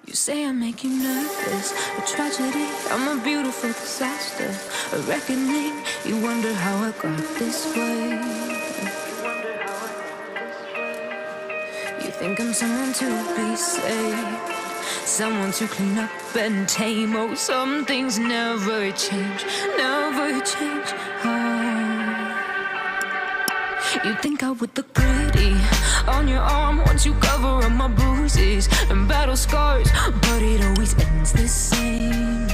You say I make you nervous, a tragedy, I'm a beautiful disaster, a reckoning. You wonder how I got this way. You think I'm someone to be saved, someone to clean up and tame. Oh, some things never change, never change. You think I would look pretty on your arm once you cover up my bruises and battle scars, but it always ends the same.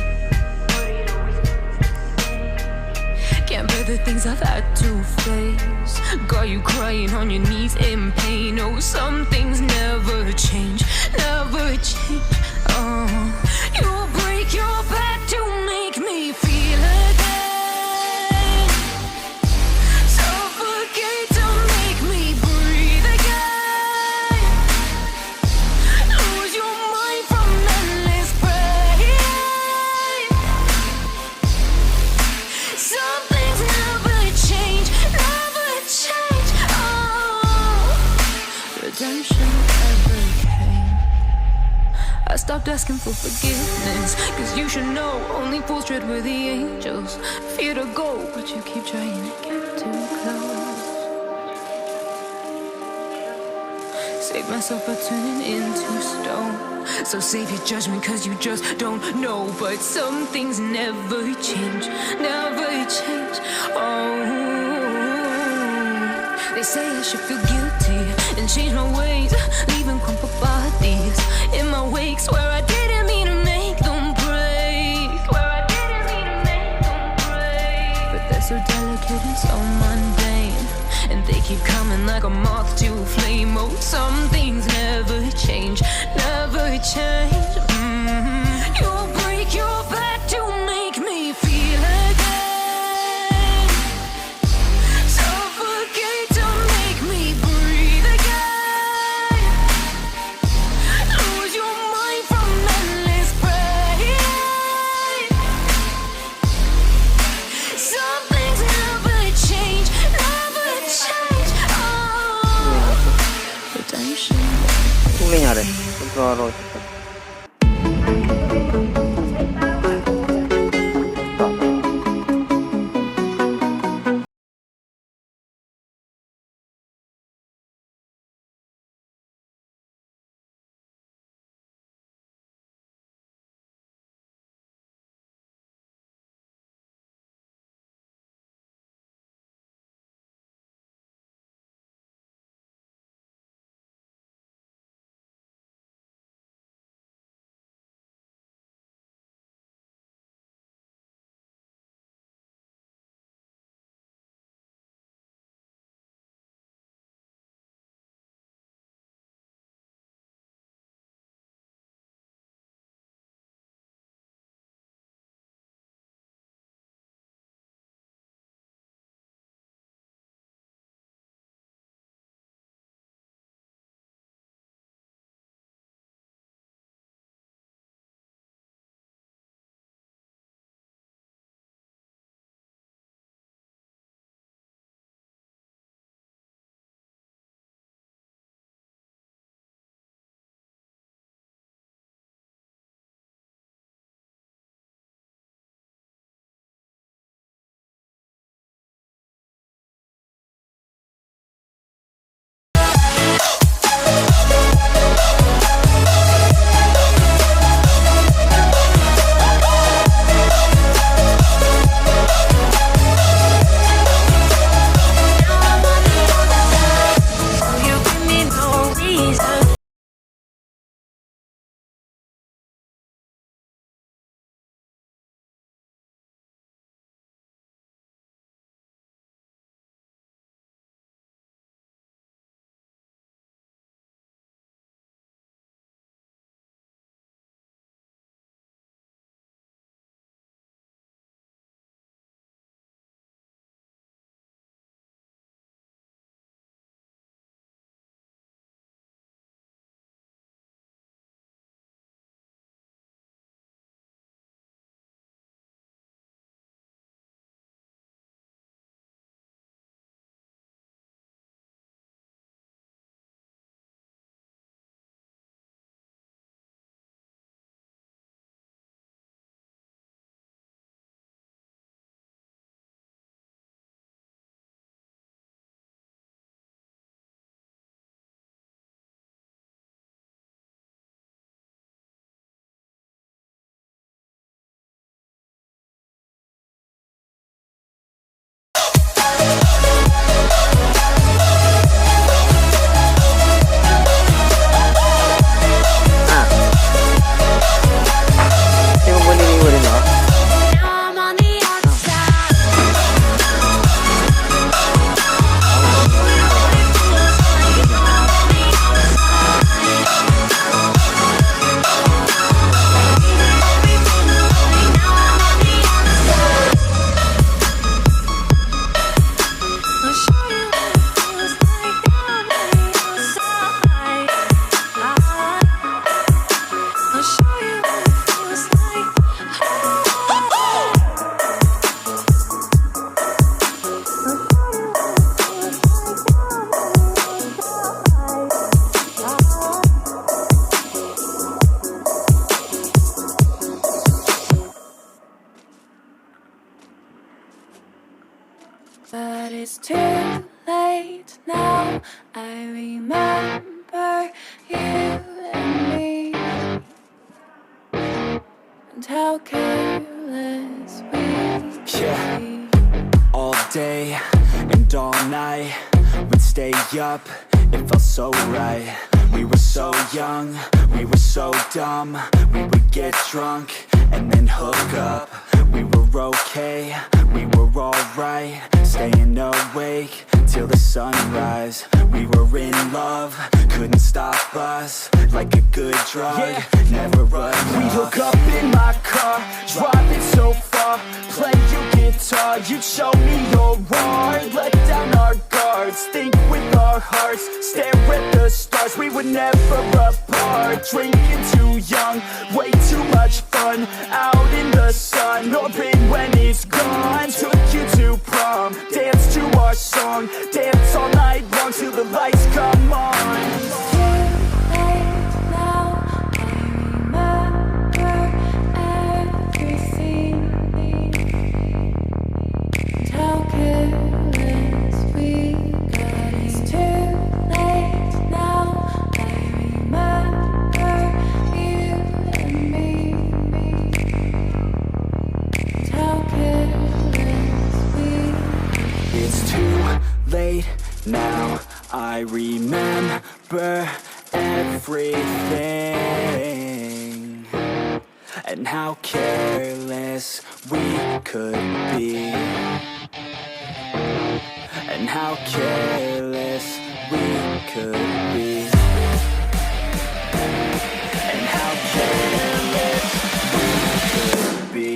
Can't bear the things I've had to face, got you crying on your knees in pain. Oh, some things never change, never change. You'll break your back to make me feel again, suffocate to make me breathe again, lose your mind from endless pain. Some things never change, never change. Redemption never came. I stopped asking for forgiveness, cause you should know only fools tread where the angels fear to go, but you keep trying to get too close. Save myself by turning into stone, so save your judgment cause you just don't know. But some things never change, never change. They say I should feel guilty and change my ways, leaving crumpled bodies in my wake. Swear I didn't mean to make them break, swear I didn't mean to make them break. But they're so delicate and so mundane, and they keep coming like a moth to a flame. Oh, some things never change, never change. You'll break your back to make me feel again, suffocate to make me breathe again, lose your mind from endless pain. Some things never change, never change. Redemption. Tunggu nyari, kontrol. It's too late now. I remember you and me, and how careless we could be. All day and all night, we'd stay up, it felt so right. We were so young, we were so dumb. We would get drunk and then hook up. We were okay, we were alright, staying awake till the sunrise. We were in love, couldn't stop us, like a good drug, never enough. We'd hook up in my car, driving so far, play your guitar, you'd show me your art, let down our guards, think with our hearts, stare at the stars, we were never apart. Drinking too young, way too much fun, out in the sun, open when it's gone. Took you to prom, dance to our song, dance all night long till the lights come on. It's too late now. I remember everything, and how careless we got. It's too late now. I remember you and me, and how careless we got. It's too late now, I remember everything, and how careless we could be, and how careless we could be, and how careless we could be.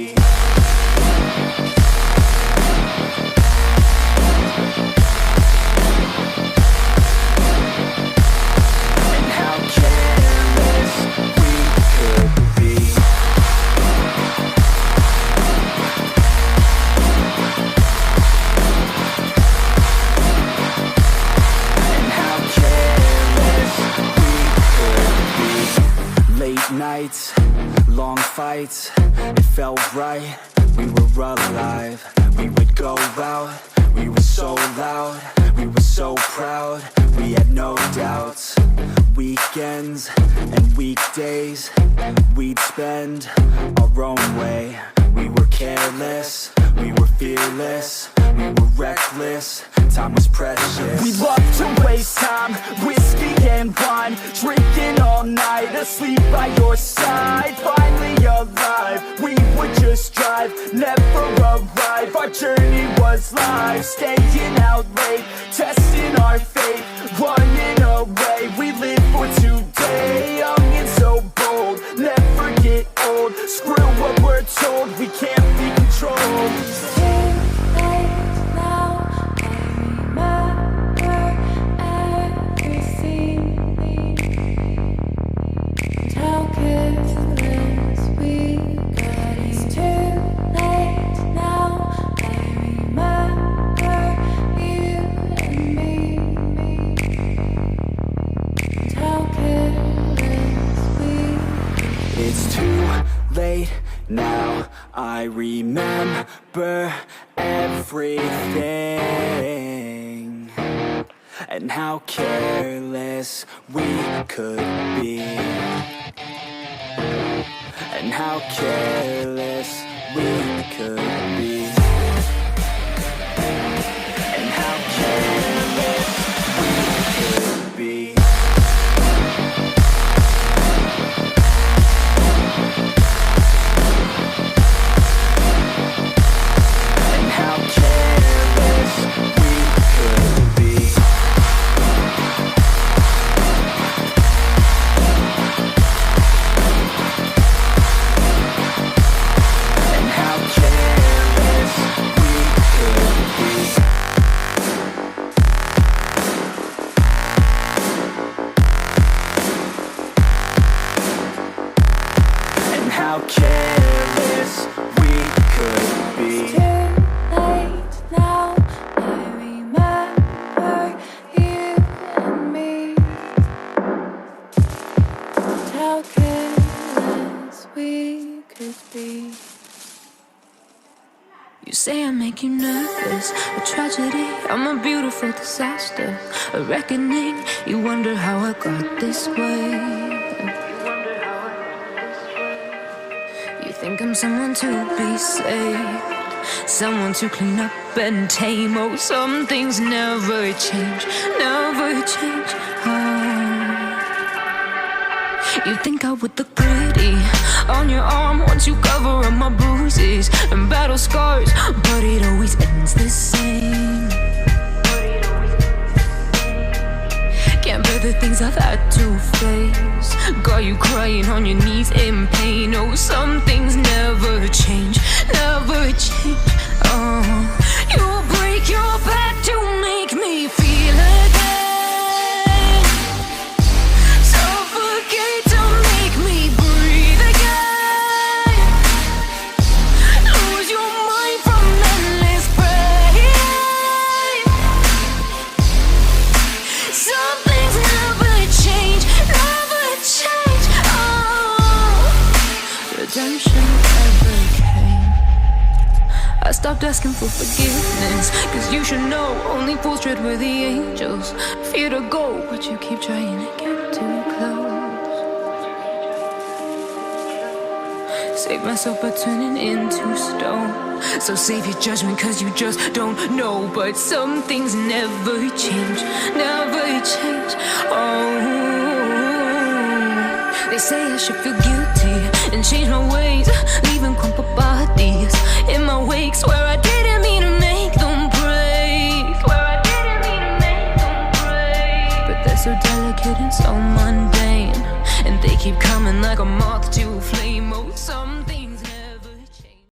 Nights, long fights, it felt right, we were alive. We would go out, we were so loud, we were so proud, we had no doubts. Weekends and weekdays, we'd spend our own way. We were careless, we were fearless, we were reckless, time was precious. We loved to waste time, whiskey and wine, drinking all night, asleep by your side. Finally alive, we would just drive, never arrive. Our journey was live, staying out late, testing our fate, running away. We live for today, young and so bold, never get old. Screw what we're told, we can't be controlled. It's too late now. I remember everything, and how careless we got. It's too late now. I remember you and me, and how careless we got. It's too late now, I remember everything, and how careless we could be, and how careless we could be, and how careless we could be. How careless we could be. It's too late now. I remember you and me, and how careless we could be. You say I make you nervous, a tragedy, I'm a beautiful disaster, a reckoning. You wonder how I got this way. You think I'm someone to be saved, someone to clean up and tame. Oh, some things never change, never change. You think I would look pretty on your arm once you cover up my bruises and battle scars, but it always ends the same. Can't bear the things I've had to face, got you crying on your knees in pain. Oh, some things never change, never change. You'll break your back to make me feel again, suffocate to make me breathe again, lose your mind from endless pain. Some things never change, never change. Redemption never came. I stopped asking for forgiveness, cause you should know only fools tread where the angels fear to go, but you keep trying to get too close. Save myself by turning into stone, so save your judgment cause you just don't know. But some things never change, never change. They say I should feel guilty and change my ways, leaving crumpled bodies in my wake. Swear I didn't mean to make them break, swear I didn't mean to make them break. But they're so delicate and so mundane, and they keep coming like a moth to a flame. Oh, something